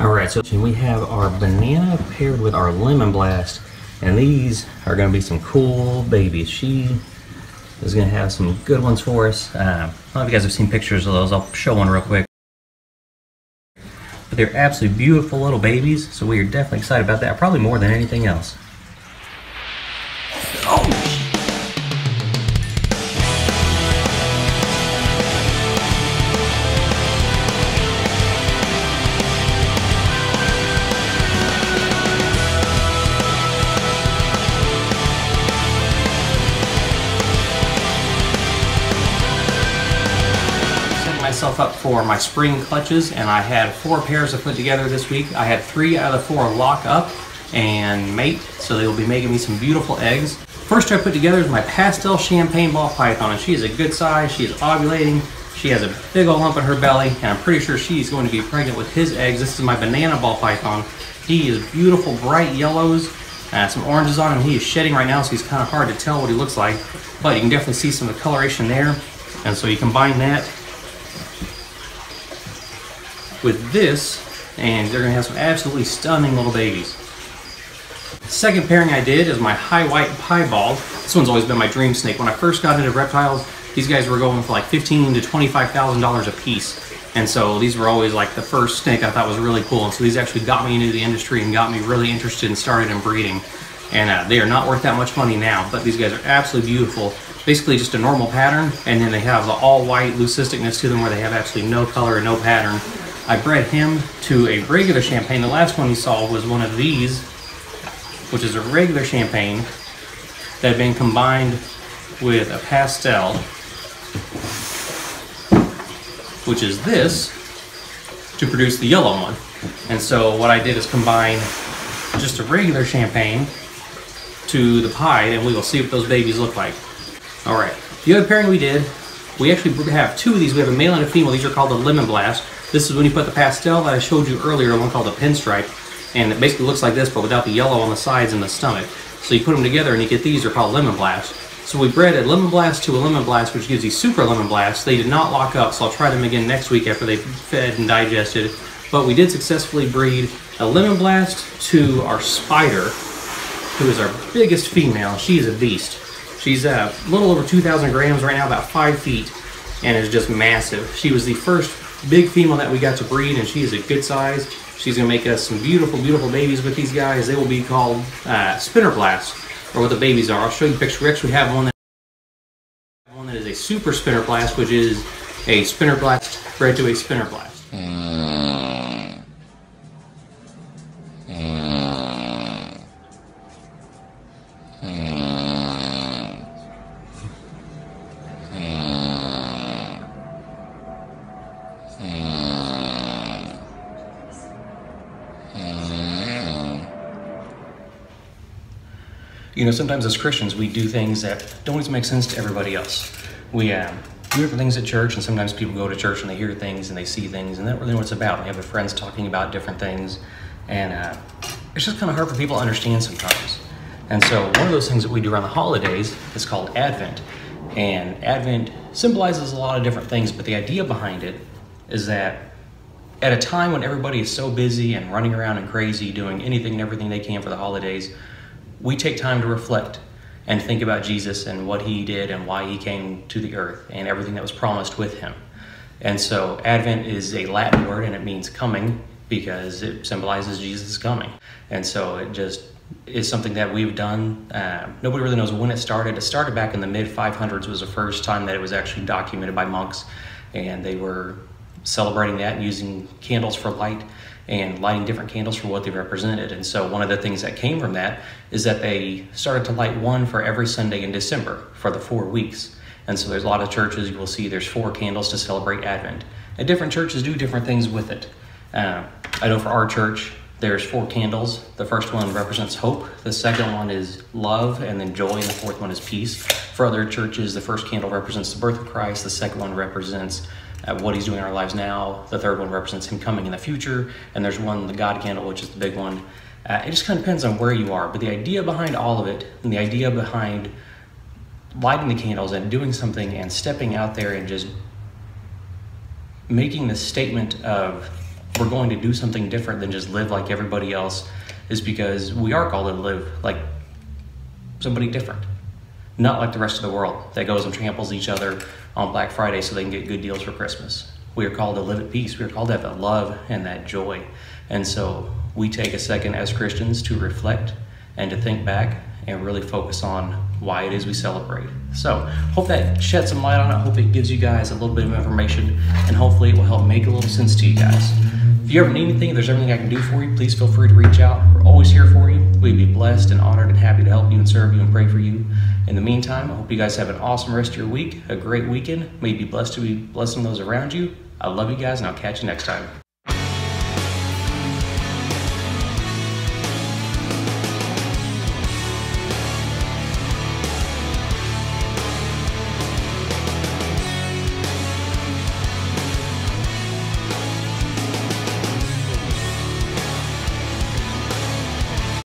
Alright, so we have our banana paired with our lemon blast, and these are going to be some cool babies. She is going to have some good ones for us. I don't know if you guys have seen pictures of those. I'll show one real quick. But they're absolutely beautiful little babies, so we are definitely excited about that, probably more than anything else. Oh! Myself up for my spring clutches, and I had 4 pairs to put together this week. I had 3 out of the 4 lock up and mate, so they will be making me some beautiful eggs. First I put together is my pastel champagne ball python, and she is a good size. She is ovulating. She has a big old lump in her belly, and I'm pretty sure she's going to be pregnant with his eggs. This is my banana ball python. He is beautiful, bright yellows, some oranges on him. He is shedding right now, so he's kind of hard to tell what he looks like, but you can definitely see some of the coloration there. And so you combine that with this, and they're going to have some absolutely stunning little babies. Second pairing I did is my high white piebald. This one's always been my dream snake. When I first got into reptiles, these guys were going for like $15,000 to $25,000 a piece, and so these were always like the first snake I thought was really cool. And so these actually got me into the industry and got me really interested and started in breeding. And they are not worth that much money now, but these guys are absolutely beautiful. Basically just a normal pattern, and then they have the all white leucisticness to them where they have absolutely no color and no pattern. I bred him to a regular champagne. The last one you saw was one of these, which is a regular champagne that had been combined with a pastel, which is this, to produce the yellow one. And so what I did is combine just a regular champagne to the pied, and we will see what those babies look like. Alright, the other pairing we did, we actually have 2 of these. We have a male and a female. These are called the lemon blast. This is when you put the pastel that I showed you earlier, one called the pinstripe, and it basically looks like this, but without the yellow on the sides and the stomach. So you put them together and you get these. They're called lemon blast. So we bred a lemon blast to a lemon blast, which gives you super lemon blast. They did not lock up, so I'll try them again next week after they've fed and digested. But we did successfully breed a lemon blast to our spider, who is our biggest female. She is a beast. She's a little over 2,000 grams right now, about 5 feet, and is just massive. She was the first big female that we got to breed, and she is a good size. She's going to make us some beautiful, beautiful babies with these guys. They will be called spinner blasts, or what the babies are. I'll show you a picture. We actually have one that is a super spinner blast, which is a spinner blast bred to a spinner blast. You know, sometimes as Christians, we do things that don't always make sense to everybody else. We do different things at church, and sometimes people go to church and they hear things and they see things and they don't really know what it's about. We have their friends talking about different things, and it's just kind of hard for people to understand sometimes. And so one of those things that we do around the holidays is called Advent. And Advent symbolizes a lot of different things, but the idea behind it is that at a time when everybody is so busy and running around and crazy, doing anything and everything they can for the holidays, we take time to reflect and think about Jesus and what he did and why he came to the earth and everything that was promised with him. And so Advent is a Latin word, and it means coming because it symbolizes Jesus' coming. And so it just is something that we've done. Nobody really knows when it started. It started back in the mid-500s was the first time that it was actually documented by monks, and they were celebrating that and using candles for light and lighting different candles for what they represented. And so one of the things that came from that is that they started to light one for every Sunday in December for the 4 weeks. And so there's a lot of churches, you will see there's 4 candles to celebrate Advent. And different churches do different things with it. I know for our church, there's 4 candles. The first one represents hope, the second one is love, and then joy, and the fourth one is peace. For other churches, the first candle represents the birth of Christ, the second one represents what he's doing in our lives now. The third one represents him coming in the future. And there's one, the God candle, which is the big one. It just kind of depends on where you are. But the idea behind all of it, and the idea behind lighting the candles and doing something and stepping out there and just making the statement of we're going to do something different than just live like everybody else is because we are called to live like somebody different. Not like the rest of the world that goes and tramples each other on Black Friday so they can get good deals for Christmas. We are called to live at peace. We are called to have that love and that joy. And so we take a second as Christians to reflect and to think back and really focus on why it is we celebrate. So hope that sheds some light on it. Hope it gives you guys a little bit of information, and hopefully it will help make a little sense to you guys. If you ever need anything, if there's anything I can do for you, please feel free to reach out. We're always here for you. We'd be blessed and honored and happy to help you and serve you and pray for you. In the meantime, I hope you guys have an awesome rest of your week, a great weekend. May you be blessed to be blessing those around you. I love you guys, and I'll catch you next time.